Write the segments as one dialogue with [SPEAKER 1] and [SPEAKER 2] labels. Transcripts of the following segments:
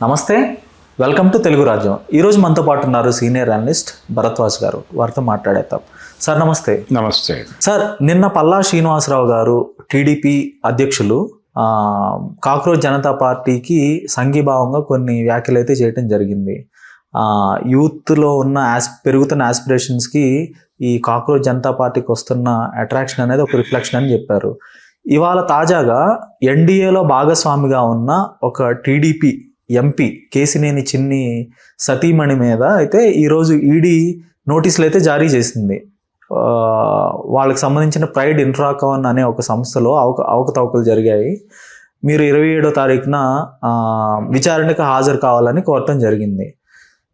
[SPEAKER 1] నమస్తే, welcome to Telugu రాజ్యం. ఈరోజు మనతో పాటు ఉన్నారు సీనియర్ అనలిస్ట్ భరద్వాజ్ గారు. వారితో మాట్లాడేద్దాం. సార్ నమస్తే.
[SPEAKER 2] నమస్తే
[SPEAKER 1] సార్, నిన్న పల్లా శ్రీనివాసరావు గారు టీడీపీ అధ్యక్షులు కాక్రోచ్ జనతా పార్టీకి సంఘీభావంగా కొన్ని వ్యాఖ్యలు అయితే చేయడం జరిగింది. యూత్లో ఉన్న పెరుగుతున్న ఆస్పిరేషన్స్కి ఈ కాక్రోచ్ జనతా పార్టీకి వస్తున్న అట్రాక్షన్ అనేది ఒక రిఫ్లెక్షన్ అని చెప్పారు. ఇవాళ తాజాగా ఎన్డీఏలో భాగస్వామిగా ఉన్న ఒక టీడీపీ ఎంపీ కేసినేని చిన్ని సతీమణి మీద అయితే ఈరోజు ఈడీ నోటీసులు అయితే జారీ చేసింది. వాళ్ళకి సంబంధించిన ప్రైడ్ ఇన్ఫ్రాకాన్ అనే ఒక సంస్థలో అవకతవకలు జరిగాయి. మీరు 27వ తారీఖున విచారణకు హాజరు కావాలని కోరటం జరిగింది.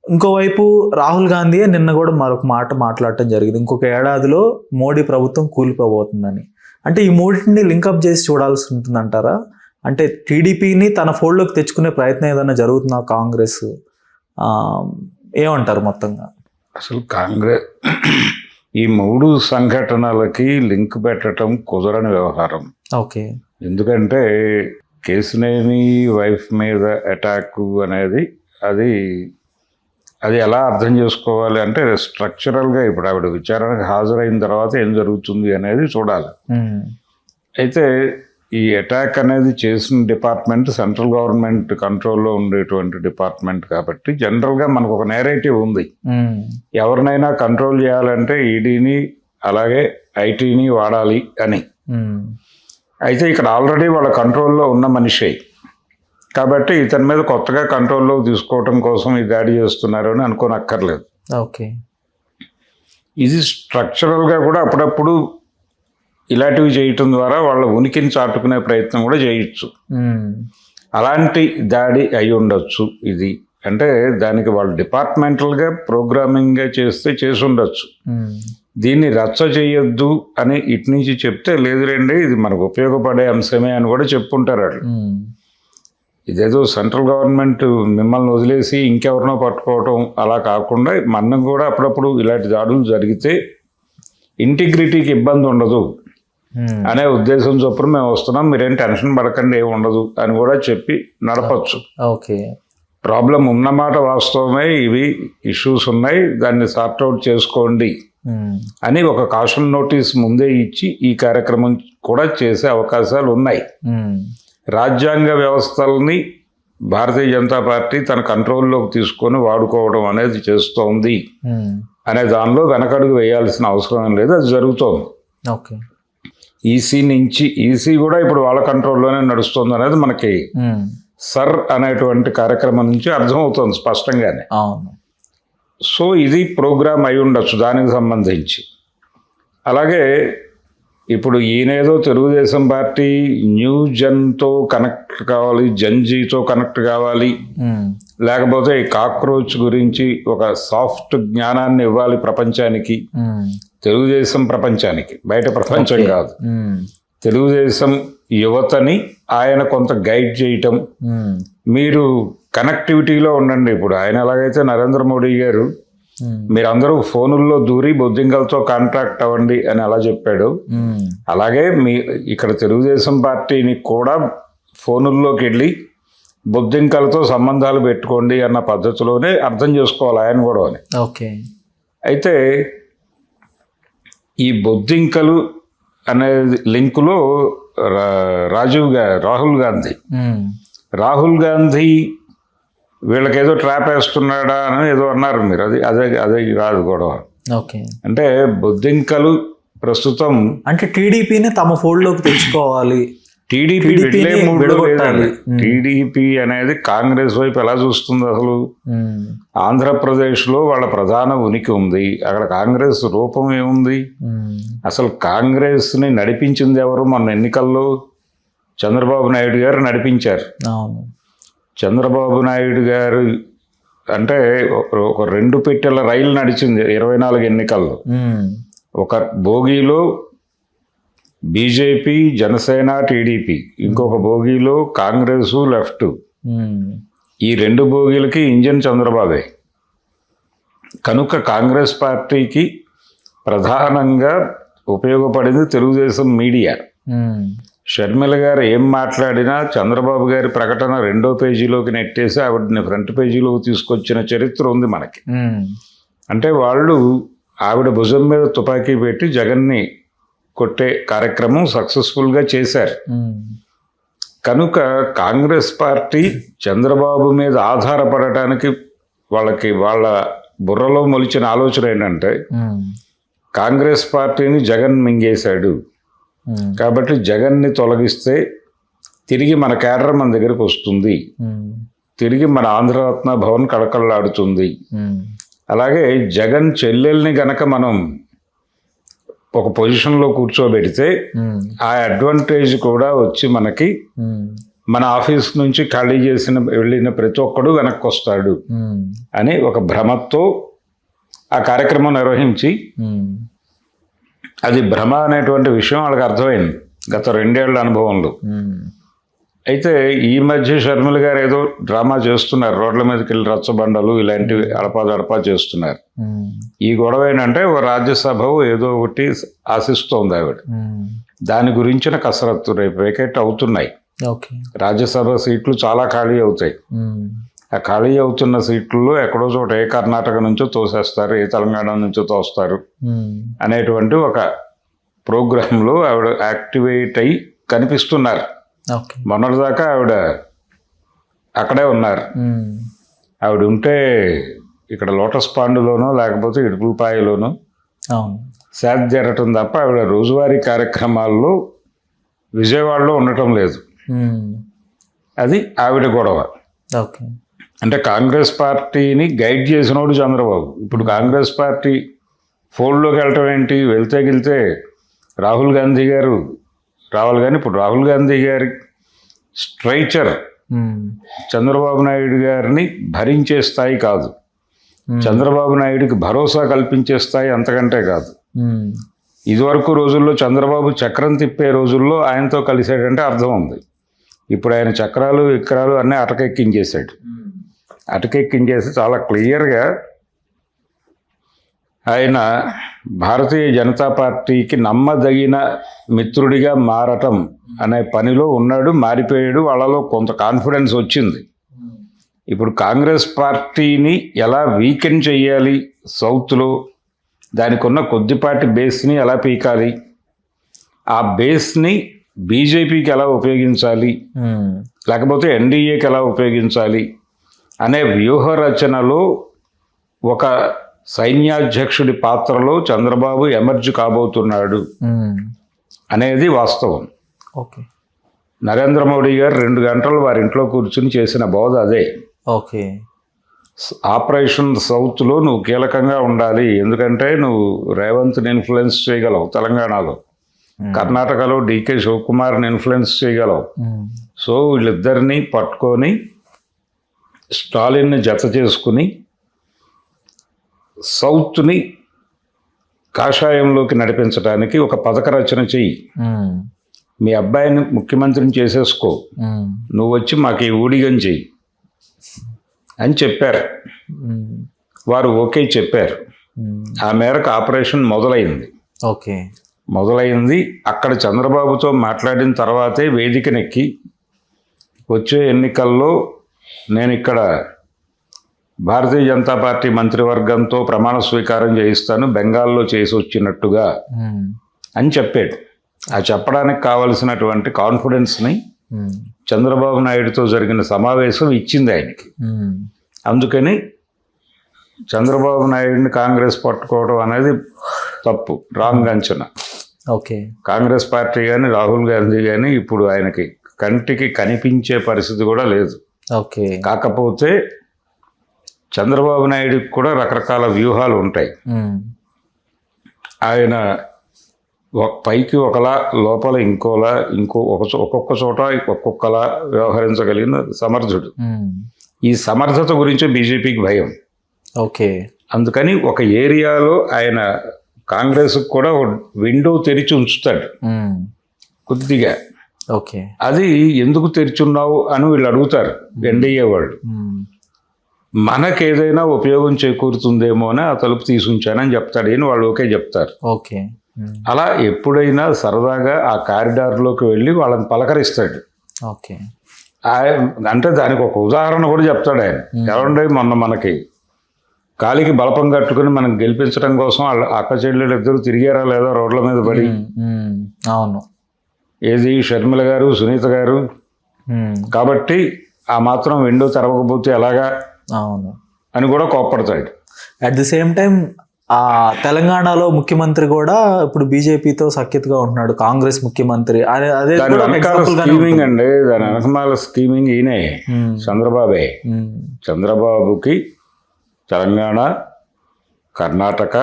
[SPEAKER 1] ఇంకోవైపు రాహుల్ గాంధీయే నిన్న కూడా మరొక మాట మాట్లాడటం జరిగింది, ఇంకొక ఏడాదిలో మోడీ ప్రభుత్వం కూలిపోబోతుందని. అంటే ఈ మూడింటిని లింకప్ చేసి చూడాల్సి ఉంటుందంటారా? అంటే టీడీపీని తన ఫోల్డ్లోకి తెచ్చుకునే ప్రయత్నం ఏదైనా జరుగుతుందా కాంగ్రెస్? ఏమంటారు మొత్తంగా?
[SPEAKER 2] అసలు కాంగ్రెస్ ఈ మూడు సంఘటనలకి లింక్ పెట్టడం కుదరని వ్యవహారం.
[SPEAKER 1] ఓకే.
[SPEAKER 2] ఎందుకంటే కేసినేని వైఫ్ మీద అటాక్ అనేది అది ఎలా అర్థం చేసుకోవాలి అంటే స్ట్రక్చరల్గా ఇప్పుడు ఆవిడ విచారణకు హాజరైన తర్వాత ఏం జరుగుతుంది అనేది చూడాలి. అయితే ఈ అటాక్ అనేది చేసిన డిపార్ట్మెంట్ సెంట్రల్ గవర్నమెంట్ కంట్రోల్లో ఉండేటువంటి డిపార్ట్మెంట్ కాబట్టి జనరల్గా మనకు ఒక నేరేటివ్ ఉంది. ఎవరినైనా కంట్రోల్ చేయాలంటే ఈడీని అలాగే ఐటీని వాడాలి అని. అయితే ఇక్కడ ఆల్రెడీ వాళ్ళ కంట్రోల్లో ఉన్న మనిషి కాబట్టి ఇతని మీద కొత్తగా కంట్రోల్లో తీసుకోవటం కోసం ఈ దాడి చేస్తున్నారు అని అనుకోనక్కర్లేదు.
[SPEAKER 1] ఓకే.
[SPEAKER 2] ఇది స్ట్రక్చరల్గా కూడా అప్పుడప్పుడు ఇలాంటివి చేయటం ద్వారా వాళ్ళ ఉనికిని చాటుకునే ప్రయత్నం కూడా చేయొచ్చు. అలాంటి దాడి అయి ఉండొచ్చు ఇది. అంటే దానికి వాళ్ళు డిపార్ట్మెంటల్గా ప్రోగ్రామింగ్గా చేసి ఉండొచ్చు. దీన్ని రచ్చ చేయొద్దు అని ఇటు నుంచి చెప్తే లేదు రండి ఇది మనకు ఉపయోగపడే అంశమే అని కూడా చెప్పుంటారు వాళ్ళు. ఇదేదో సెంట్రల్ గవర్నమెంట్ మిమ్మల్ని వదిలేసి ఇంకెవరినో పట్టుకోవటం అలా కాకుండా మనం కూడా అప్పుడప్పుడు ఇలాంటి దాడులు జరిగితే ఇంటిగ్రిటీకి ఇబ్బంది ఉండదు అనే ఉద్దేశం చొప్పున మేము వస్తున్నాం, మీరేం టెన్షన్ పడకండి, ఏమి ఉండదు అని కూడా చెప్పి నడపచ్చు.
[SPEAKER 1] ఓకే.
[SPEAKER 2] ప్రాబ్లం ఉన్నమాట వాస్తవమే, ఇవి ఇష్యూస్ ఉన్నాయి, దాన్ని సార్ట్అవుట్ చేసుకోండి అని ఒక కాషన్ నోటీస్ ముందే ఇచ్చి ఈ కార్యక్రమం కూడా చేసే అవకాశాలు ఉన్నాయి. రాజ్యాంగ వ్యవస్థల్ని భారతీయ జనతా పార్టీ తన కంట్రోల్లోకి తీసుకొని వాడుకోవడం అనేది చేస్తోంది అనే దానిలో వెనకడుగు వేయాల్సిన అవసరం లేదు, అది జరుగుతోంది.
[SPEAKER 1] ఓకే.
[SPEAKER 2] ఈసీ కూడా ఇప్పుడు వాళ్ళ కంట్రోల్లోనే నడుస్తుంది అనేది మనకి సర్ అనేటువంటి కార్యక్రమం నుంచి అర్థమవుతుంది స్పష్టంగానే. సో ఇది ప్రోగ్రామ్ అయి ఉండొచ్చు దానికి సంబంధించి. అలాగే ఇప్పుడు ఈయనేదో తెలుగుదేశం పార్టీ న్యూ జన్తో కనెక్ట్ కావాలి, జన్జీతో కనెక్ట్ కావాలి, లేకపోతే ఈ కాక్రోచ్ గురించి ఒక సాఫ్ట్ జ్ఞానాన్ని ఇవ్వాలి ప్రపంచానికి, తెలుగుదేశం ప్రపంచానికి, బయట ప్రపంచం కాదు, తెలుగుదేశం యువతని ఆయన కొంత గైడ్ చేయటం. మీరు కనెక్టివిటీలో ఉండండి. ఇప్పుడు ఆయన ఎలాగైతే నరేంద్ర మోడీ గారు మీరందరూ ఫోనుల్లో దూరి బొద్దింకలతో కాంటాక్ట్ అవ్వండి అని అలా చెప్పాడు, అలాగే ఇక్కడ తెలుగుదేశం పార్టీని కూడా ఫోనుల్లోకి వెళ్ళి బొద్దింకలతో సంబంధాలు పెట్టుకోండి అన్న పద్ధతిలోనే అర్థం చేసుకోవాలి ఆయన కూడా అని.
[SPEAKER 1] ఓకే. అయితే
[SPEAKER 2] ఈ బొద్దింకలు అనే లింకులో రాహుల్ గాంధీ వీళ్ళకేదో ట్రాప్ వేస్తున్నాడా అని ఏదో అన్నారు మీరు, అదే కాదు గొడవ.
[SPEAKER 1] ఓకే.
[SPEAKER 2] అంటే బొద్దింకలు ప్రస్తుతం
[SPEAKER 1] అంటే టీడీపీని తమ ఫోల్డ్లోకి తెచ్చుకోవాలి,
[SPEAKER 2] టీడీపీ అనేది కాంగ్రెస్ వైపు ఎలా చూస్తుంది? అసలు ఆంధ్రప్రదేశ్లో వాళ్ళ ప్రధాన ఉనికి ఉంది, అక్కడ కాంగ్రెస్ రూపం ఏముంది? అసలు కాంగ్రెస్ని నడిపించింది ఎవరు? మొన్న ఎన్నికల్లో చంద్రబాబు నాయుడు గారు నడిపించారు. చంద్రబాబు నాయుడు గారు అంటే ఒక 2 పెట్టెల రైలు నడిచింది 24 ఎన్నికల్లో. ఒక బోగీలో బీజేపీ, జనసేన, టీడీపీ, ఇంకొక బోగీలో కాంగ్రెస్, లెఫ్ట్. ఈ 2 బోగీలకి ఇంజన్ చంద్రబాబే. కనుక కాంగ్రెస్ పార్టీకి ప్రధానంగా ఉపయోగపడింది తెలుగుదేశం మీడియా. షర్మిల గారు ఏం మాట్లాడినా చంద్రబాబు గారి ప్రకటన 2వ పేజీలోకి నెట్టేసి ఆవిడని ఫ్రంట్ పేజీలోకి తీసుకొచ్చిన చరిత్ర ఉంది మనకి. అంటే వాళ్ళు ఆవిడ భుజం మీద తుపాకీ పెట్టి జగన్ని కొట్టే కార్యక్రమం సక్సెస్ఫుల్గా చేశారు. కనుక కాంగ్రెస్ పార్టీ చంద్రబాబు మీద ఆధారపడటానికి వాళ్ళ బుర్రలో మొలిచిన ఆలోచన ఏంటంటే కాంగ్రెస్ పార్టీని జగన్ మింగేశాడు కాబట్టి జగన్ని తొలగిస్తే తిరిగి మన కేడర్ మన దగ్గరికి వస్తుంది, తిరిగి మన ఆంధ్రరత్న భవన్ కళకళలాడుతుంది. అలాగే జగన్ చెల్లెల్ని గనక మనం ఒక పొజిషన్లో కూర్చోబెడితే ఆ అడ్వాంటేజ్ కూడా వచ్చి మనకి మన ఆఫీస్ నుంచి ఖాళీ వెళ్ళిన ప్రతి ఒక్కడు వెనక్కి వస్తాడు అని ఒక భ్రమతో ఆ కార్యక్రమం నిర్వహించి, అది భ్రమ అనేటువంటి విషయం వాళ్ళకి అర్థమైంది గత 2 ఏళ్ల అనుభవంలో. అయితే ఈ మధ్య షర్మిల గారు ఏదో డ్రామా చేస్తున్నారు, రోడ్ల మీదకి వెళ్ళి రచ్చబండలు ఇలాంటివి అడపా చేస్తున్నారు. ఈ గొడవ ఏంటంటే రాజ్యసభ ఏదో ఒకటి ఆశిస్తోంది ఆవిడ, దాని గురించిన కసరత్తు రేపు వేకెట్ అవుతున్నాయి. రాజ్యసభ సీట్లు చాలా ఖాళీ అవుతాయి. ఆ ఖాళీ అవుతున్న సీట్లలో ఎక్కడో చోట ఏ కర్ణాటక నుంచో తోసేస్తారు, ఏ తెలంగాణ నుంచో తోస్తారు అనేటువంటి ఒక ప్రోగ్రాంలో ఆవిడ యాక్టివేట్ అయి కనిపిస్తున్నారు. మొన్నటిదాకా ఆవిడ అక్కడే ఉన్నారు. ఆవిడ ఉంటే ఇక్కడ లోటస్ పాండులోనో లేకపోతే ఇడుపులపాయలోనో సేద జరగటం తప్ప ఆవిడ రోజువారీ కార్యక్రమాల్లో విజయవాడలో ఉండటం లేదు. అది ఆవిడ గొడవ. అంటే కాంగ్రెస్ పార్టీని గైడ్ చేసినోడు చంద్రబాబు. ఇప్పుడు కాంగ్రెస్ పార్టీ ఫోల్డ్లోకి వెళ్ళటం ఏంటి, వెళ్తే రాహుల్ గాంధీ గారు రావాలి. కానీ ఇప్పుడు రాహుల్ గాంధీ గారి స్ట్రైచర్ చంద్రబాబు నాయుడు గారిని భరించే స్థాయి కాదు, చంద్రబాబు నాయుడికి భరోసా కల్పించే స్థాయి అంతకంటే కాదు. ఇదివరకు రోజుల్లో చంద్రబాబు చక్రం తిప్పే రోజుల్లో ఆయనతో కలిసాడంటే అర్థం ఉంది. ఇప్పుడు ఆయన చక్రాలు విక్రాలు అన్నీ అటకెక్కించేశాడు. అటకెక్కించేసి చాలా క్లియర్గా ఆయన భారతీయ జనతా పార్టీకి నమ్మదగిన మిత్రుడిగా మారటం అనే పనిలో ఉన్నాడు, మారిపోయాడు. వాళ్ళలో కొంత కాన్ఫిడెన్స్ వచ్చింది. ఇప్పుడు కాంగ్రెస్ పార్టీని ఎలా వీకెండ్ చేయాలి, సౌత్లో దానికి ఉన్న కొద్దిపాటి బేస్ని ఎలా పీకాలి, ఆ బేస్ని బీజేపీకి ఎలా ఉపయోగించాలి, లేకపోతే ఎన్డీఏకి ఎలా ఉపయోగించాలి అనే వ్యూహ రచనలో ఒక సైన్యాధ్యక్షుడి పాత్రలో చంద్రబాబు ఎమర్జ్ కాబోతున్నాడు అనేది వాస్తవం. నరేంద్ర మోడీ గారు 2 గంటలు వారి ఇంట్లో కూర్చుని చేసిన బోధ అదే. ఆపరేషన్ సౌత్లో నువ్వు కీలకంగా ఉండాలి, ఎందుకంటే నువ్వు రేవంత్ని ఇన్ఫ్లుయెన్స్ చేయగలవు తెలంగాణలో, కర్ణాటకలో డీకే శివకుమార్ని ఇన్ఫ్లుయెన్స్ చేయగలవు. సో వీళ్ళిద్దరినీ పట్టుకొని స్టాలిన్ని జత చేసుకుని సౌత్ని కాషాయంలోకి నడిపించడానికి ఒక పథక రచన చెయ్యి. మీ అబ్బాయిని ముఖ్యమంత్రిని చేసేసుకో, నువ్వు వచ్చి మాకు ఈ ఊడిగం చెయ్యి అని చెప్పారు. వారు ఓకే చెప్పారు. ఆ మేరకు ఆపరేషన్ మొదలైంది. అక్కడ చంద్రబాబుతో మాట్లాడిన తర్వాతే వేదికనెక్కి వచ్చే ఎన్నికల్లో నేను ఇక్కడ భారతీయ జనతా పార్టీ మంత్రివర్గంతో ప్రమాణ స్వీకారం చేయిస్తాను, బెంగాల్లో చేసి వచ్చినట్టుగా అని చెప్పాడు. ఆ చెప్పడానికి కావలసినటువంటి కాన్ఫిడెన్స్ని చంద్రబాబు నాయుడుతో జరిగిన సమావేశం ఇచ్చింది ఆయనకి. అందుకని చంద్రబాబు నాయుడిని కాంగ్రెస్ పట్టుకోవడం అనేది తప్పు, రాంగ్ అంచనా. కాంగ్రెస్ పార్టీ కానీ రాహుల్ గాంధీ కానీ ఇప్పుడు ఆయనకి కంటికి కనిపించే పరిస్థితి కూడా లేదు. కాకపోతే చంద్రబాబు నాయుడికి కూడా రకరకాల వ్యూహాలు ఉంటాయి. ఆయన పైకి ఒకలా లోపల ఇంకోలా ఒక్కొక్క చోట ఒక్కొక్కలా వ్యవహరించగలిగిన సమర్థుడు. ఈ సమర్థత గురించి బీజేపీకి భయం. అందుకని ఒక ఏరియాలో ఆయన కాంగ్రెస్కి కూడా విండో తెరిచి ఉంచుతాడు కొద్దిగా. అది ఎందుకు తెరిచున్నావు అని వీళ్ళు అడుగుతారు ఎన్డీఏ వాళ్ళు. మనకేదైనా ఉపయోగం చేకూరుతుందేమో అని ఆ తలుపు తీసుంచానని చెప్తాడు. అని వాళ్ళు ఓకే చెప్తారు. అలా ఎప్పుడైనా సరదాగా ఆ కారిడార్లోకి వెళ్ళి వాళ్ళని పలకరిస్తాడు.
[SPEAKER 1] ఓకే.
[SPEAKER 2] అంటే దానికి ఒక ఉదాహరణ కూడా చెప్తాడు ఆయన. ఎవరంటే మొన్న మనకి కాలికి బలపం కట్టుకుని మనకు గెలిపించడం కోసం వాళ్ళ అక్క చెల్లెలు ఇద్దరు తిరిగారా లేదా రోడ్ల మీద పడి.
[SPEAKER 1] అవును.
[SPEAKER 2] ఏది షర్మిల గారు, సునీత గారు. కాబట్టి ఆ మాత్రం విండో తెరవకపోతే ఎలాగా
[SPEAKER 1] అవును
[SPEAKER 2] అని కూడా కోప్పడతాడు.
[SPEAKER 1] అట్ ది సేమ్ టైం ఆ తెలంగాణలో ముఖ్యమంత్రి కూడా ఇప్పుడు బీజేపీతో సఖ్యతగా ఉంటున్నాడు, కాంగ్రెస్ ముఖ్యమంత్రి. అదే
[SPEAKER 2] దాని వెనకాల స్కీమింగ్ అండి, దాని వెనకమాల స్కీమింగ్ ఈయనే, చంద్రబాబే. చంద్రబాబుకి తెలంగాణ, కర్ణాటక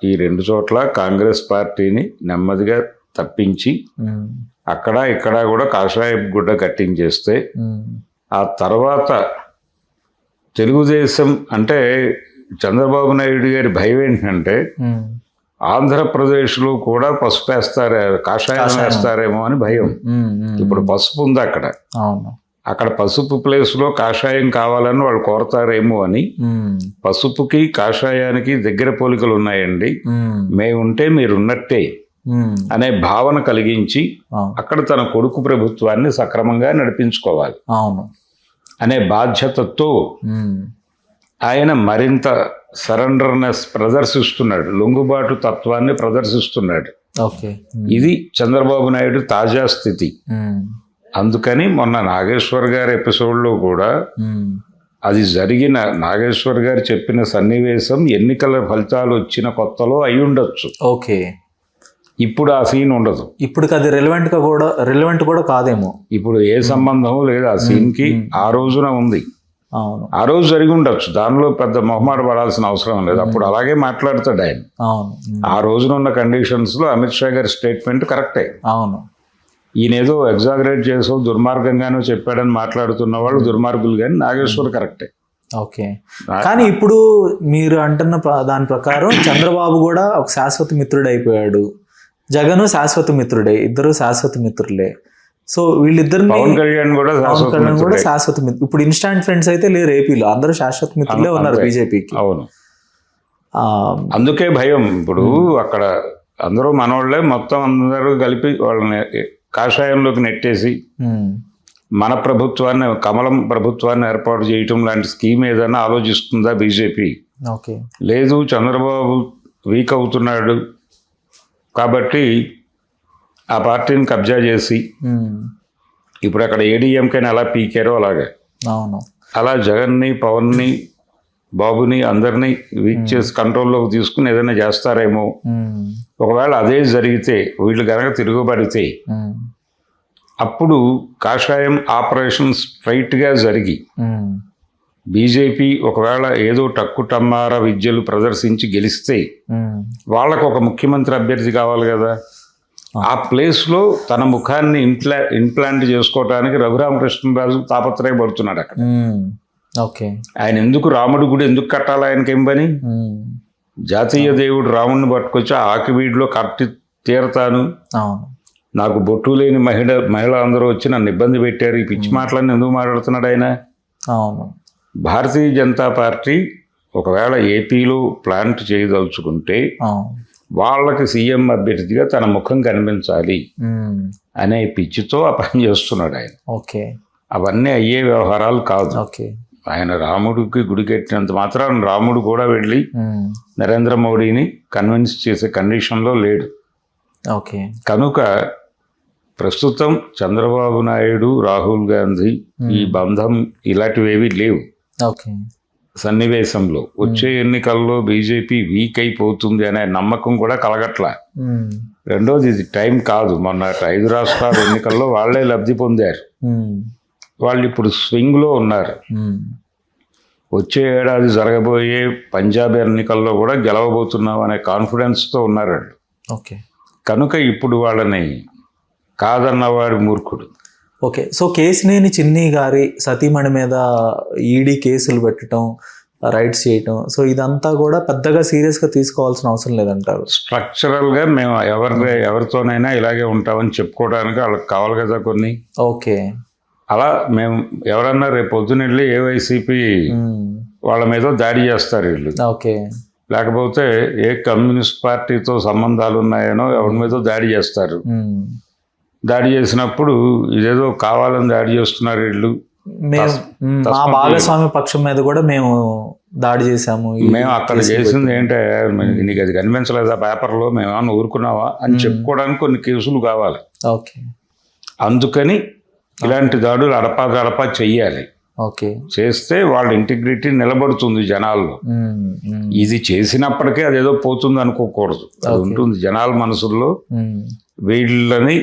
[SPEAKER 2] ఈ 2 చోట్ల కాంగ్రెస్ పార్టీని నెమ్మదిగా తప్పించి అక్కడ ఇక్కడ కూడా కాషాయ గుడ్డ కట్టించేస్తే ఆ తర్వాత తెలుగుదేశం అంటే చంద్రబాబు నాయుడు గారి భయం ఏంటంటే ఆంధ్రప్రదేశ్లో కూడా పసుపు వేస్తారే, కాషాయం వేస్తారేమో అని భయం. ఇప్పుడు పసుపు ఉంది అక్కడ, అక్కడ పసుపు ప్లేస్లో కాషాయం కావాలని వాళ్ళు కోరతారేమో అని. పసుపుకి కాషాయానికి దగ్గర పోలికలు ఉన్నాయండి, మేముంటే మీరున్నట్టే అనే భావన కలిగించి అక్కడ తన కొడుకు ప్రభుత్వాన్ని సక్రమంగా నడిపించుకోవాలి అనే బాధ్యతతో ఆయన మరింత సరెండర్నెస్ ప్రదర్శిస్తున్నాడు, లొంగుబాటు తత్వాన్ని ప్రదర్శిస్తున్నాడు. ఇది చంద్రబాబు నాయుడు తాజా స్థితి. అందుకని మొన్న నాగేశ్వర్ గారి ఎపిసోడ్లో కూడా అది జరిగిన, నాగేశ్వర్ గారు చెప్పిన సన్నివేశం ఎన్నికల ఫలితాలు వచ్చిన కొత్తలో అయి ఉండొచ్చు.
[SPEAKER 1] ఓకే.
[SPEAKER 2] ఇప్పుడు ఆ సీన్ ఉండదు.
[SPEAKER 1] ఇప్పుడు అది రిలవెంట్ కూడా కాదేమో.
[SPEAKER 2] ఇప్పుడు ఏ సంబంధం లేదు ఆ సీన్కి. ఆ రోజున ఉంది, ఆ రోజు జరిగి ఉండొచ్చు, దానిలో పెద్ద మొహమాట పడాల్సిన అవసరం లేదు. అప్పుడు అలాగే మాట్లాడతాడు ఆయన. ఆ రోజున ఉన్న కండిషన్స్లో అమిత్ షా గారి స్టేట్మెంట్ కరెక్టే. ఈయన ఏదో ఎగ్జాగరేట్ చేసో దుర్మార్గంగానో చెప్పాడని మాట్లాడుతున్న వాళ్ళు దుర్మార్గులు, కానీ నాగేశ్వర్ కరెక్టే.
[SPEAKER 1] ఓకే. కానీ ఇప్పుడు మీరు అంటున్న దాని ప్రకారం చంద్రబాబు కూడా ఒక శాశ్వత మిత్రుడు అయిపోయాడు, జగన్ శాశ్వత మిత్రుడే, ఇద్దరు శాశ్వత మిత్రులే. సో వీళ్ళిద్దరిని
[SPEAKER 2] పవన్ కళ్యాణ్ కూడా
[SPEAKER 1] శాశ్వత మిత్రులు. ఇప్పుడు ఇన్స్టాంట్ ఫ్రెండ్స్ అయితే లేరు ఏపీలో, అందరూ శాశ్వత మిత్రులే ఉన్నారు బీజేపీకి.
[SPEAKER 2] అవును, అందుకే భయం. ఇప్పుడు అక్కడ అందరూ మనోళ్లే, మొత్తం అందరూ కలిపి వాళ్ళని కాషాయంలోకి నెట్టేసి మన ప్రభుత్వాన్ని, కమలం ప్రభుత్వాన్ని ఏర్పాటు చేయటం లాంటి స్కీమ్ ఏదైనా ఆలోచిస్తుందా బీజేపీ? లేదు, చంద్రబాబు వీక్ అవుతున్నాడు కాబట్టి ఆ పార్టీని కబ్జా చేసి ఇప్పుడు అక్కడ ఏడీఎంకేని ఎలా పీకారో అలాగే అలా జగన్ని, పవన్ని, బాబుని అందరినీ వీక్ చేసి కంట్రోల్లోకి తీసుకుని ఏదైనా చేస్తారేమో. ఒకవేళ అదే జరిగితే, వీళ్ళు కనుక తిరుగుబడితే, అప్పుడు కాషాయం ఆపరేషన్ స్ట్రైట్గా జరిగి బీజేపీ ఒకవేళ ఏదో టక్కుటమ్మార విద్యలు ప్రదర్శించి గెలిస్తే వాళ్ళకు ఒక ముఖ్యమంత్రి అభ్యర్థి కావాలి కదా. ఆ ప్లేస్లో తన ముఖాన్ని ఇంప్లాంట్ చేసుకోవడానికి రఘురామకృష్ణరాజు తాపత్రయపడుతున్నాడు అక్కడ. ఆయన ఎందుకు రాముడి గుడి ఎందుకు కట్టాలి? ఆయనకి ఏం పని? జాతీయ దేవుడు రాముడిని పట్టుకొచ్చి ఆకివీడిలో కట్టి తీరతాను, నాకు బొట్టు లేని మహిళ అందరూ వచ్చి నన్ను ఇబ్బంది పెట్టారు, ఈ పిచ్చి మాటలన్నీ ఎందుకు మాట్లాడుతున్నాడు ఆయన? భారతీయ జనతా పార్టీ ఒకవేళ ఏపీలో ప్లాంట్ చేయదలుచుకుంటే వాళ్ళకి సీఎం అభ్యర్థిగా తన ముఖం కనిపించాలి అనే పిచ్చితో ఆ పని చేస్తున్నాడు ఆయన. అవన్నీ అయ్యే వ్యవహారాలు కాదు. ఆయన రాముడికి గుడి కట్టినంత మాత్రం రాముడు కూడా వెళ్ళి నరేంద్ర మోడీని కన్విన్స్ చేసే కండిషన్లో లేడు. కనుక ప్రస్తుతం చంద్రబాబు నాయుడు, రాహుల్ గాంధీ ఈ బంధం ఇలాంటివేవి లేవు సన్నివేశంలో. వచ్చే ఎన్నికల్లో బీజేపీ వీక్ అయిపోతుంది అనే నమ్మకం కూడా కలగట్లా. రెండోది, ఇది టైం కాదు. మొన్న 5 రాష్ట్రాల ఎన్నికల్లో వాళ్లే లబ్ధి పొందారు, వాళ్ళు ఇప్పుడు స్వింగ్లో ఉన్నారు. వచ్చే ఏడాది జరగబోయే పంజాబ్ ఎన్నికల్లో కూడా గెలవబోతున్నాం అనే కాన్ఫిడెన్స్తో ఉన్నారు వాళ్ళు. కనుక ఇప్పుడు వాళ్ళని కాదన్నవాడు మూర్ఖుడు.
[SPEAKER 1] సో కేసినేని చిన్ని గారి సతీమణి మీద ఈడీ కేసులు పెట్టడం, రైట్స్ చేయటం, సో ఇదంతా కూడా పెద్దగా సీరియస్గా తీసుకోవాల్సిన అవసరం లేదంటారు.
[SPEAKER 2] స్ట్రక్చరల్గా మేము ఎవరితోనైనా ఇలాగే ఉంటామని చెప్పుకోవడానికి వాళ్ళకి కావాలి కదా కొన్ని. అలా మేము ఎవరన్నా రేపు పొద్దున వెళ్ళి ఏవైసీపీ వాళ్ళ మీద దాడి చేస్తారు వీళ్ళు. లేకపోతే ఏ కమ్యూనిస్ట్ పార్టీతో సంబంధాలు ఉన్నాయనో ఎవరి మీద దాడి చేస్తారు. దాడి చేసినప్పుడు ఇదేదో కావాలని దాడి చేస్తున్నారు వీళ్ళు,
[SPEAKER 1] మా భాగస్వామి పక్షం మీద కూడా మేము దాడి చేశాము,
[SPEAKER 2] మేము అక్కడ చేసింది ఏంటంటే నీకు అది కనిపించలేదా పేపర్లో, మేము ఏమన్నా ఊరుకున్నావా అని చెప్పుకోవడానికి కొన్ని కేసులు కావాలి.
[SPEAKER 1] ఓకే,
[SPEAKER 2] అందుకని ఇలాంటి దాడులు అడపా చెయ్యాలి.
[SPEAKER 1] ఓకే,
[SPEAKER 2] చేస్తే వాళ్ళ ఇంటిగ్రిటీ నిలబడుతుంది జనాల్లో. ఇది చేసినప్పటికే అదేదో పోతుంది అనుకోకూడదు, అది ఉంటుంది జనాల మనసుల్లో. వీళ్ళని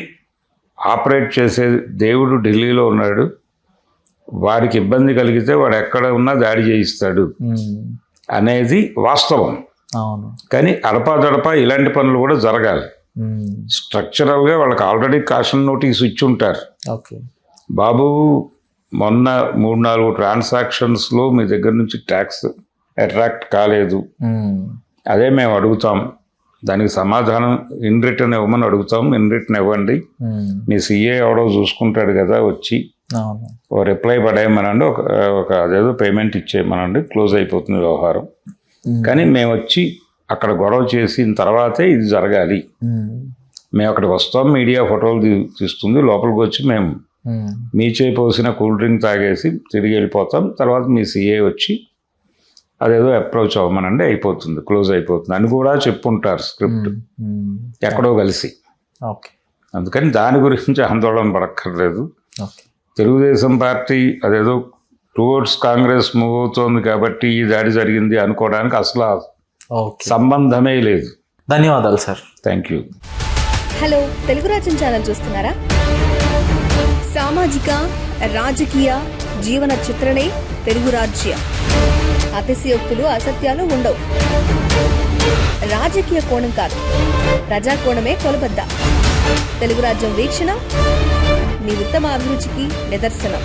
[SPEAKER 2] ఆపరేట్ చేసే దేవుడు ఢిల్లీలో ఉన్నాడు, వాడికి ఇబ్బంది కలిగితే వాడు ఎక్కడ ఉన్నా దాడి చేయిస్తాడు అనేది వాస్తవం. కానీ అడపా ఇలాంటి పనులు కూడా జరగాలి. స్ట్రక్చరల్గా వాళ్ళకి ఆల్రెడీ కాషన్ నోటీస్ ఇచ్చి ఉంటారు. బాబు మొన్న 3-4 ట్రాన్సాక్షన్స్లో మీ దగ్గర నుంచి ట్యాక్స్ అట్రాక్ట్ కాలేదు, అదే మేము అడుగుతాం, దానికి సమాధానం ఇన్ రిటర్న్ ఇవ్వమని అడుగుతాం, ఇన్ రిటర్న్ ఇవ్వండి, మీ సిఏ ఎవడో చూసుకుంటాడు కదా వచ్చి ఓ రిప్లై పడేయమనండి, ఒక అదేదో పేమెంట్ ఇచ్చేయమనండి, క్లోజ్ అయిపోతుంది వ్యవహారం. కానీ మేము వచ్చి అక్కడ గొడవ చేసిన తర్వాతే ఇది జరగాలి. మేము అక్కడికి వస్తాం, మీడియా ఫోటోలు తీస్తుంది, లోపలికి వచ్చి మేము మీ చేయి పోసిన కూల్ డ్రింక్ తాగేసి తిరిగి వెళ్ళిపోతాం, తర్వాత మీ సిఏ వచ్చి అదేదో అప్రోచ్ అవ్వమనండి, అయిపోతుంది, క్లోజ్ అయిపోతుంది అని కూడా చెప్పుంటారు స్క్రిప్ట్ ఎక్కడో కలిసి. అందుకని దాని గురించి ఆందోళన పడక్కర్లేదు. తెలుగుదేశం పార్టీ అదేదో టువర్డ్స్ కాంగ్రెస్ మూవ్ అవుతోంది కాబట్టి ఈ దాడి జరిగింది అనుకోవడానికి అసలు సంబంధమే లేదు.
[SPEAKER 1] ధన్యవాదాలు sir.
[SPEAKER 2] Thank you.
[SPEAKER 3] Hello, Telugu రాజ్యం ఛానల్ చూస్తున్నారా? సామాజిక రాజకీయ జీవన చిత్రణే తెలుగు రాజ్యం. అతిశయోక్తులు అసత్యాలు ఉండవు. రాజకీయ కోణం కాదు, ప్రజా కోణమే కొలబద్ద. తెలుగు రాజ్యం వీక్షణ మీ ఉత్తమ అభిరుచికి నిదర్శనం.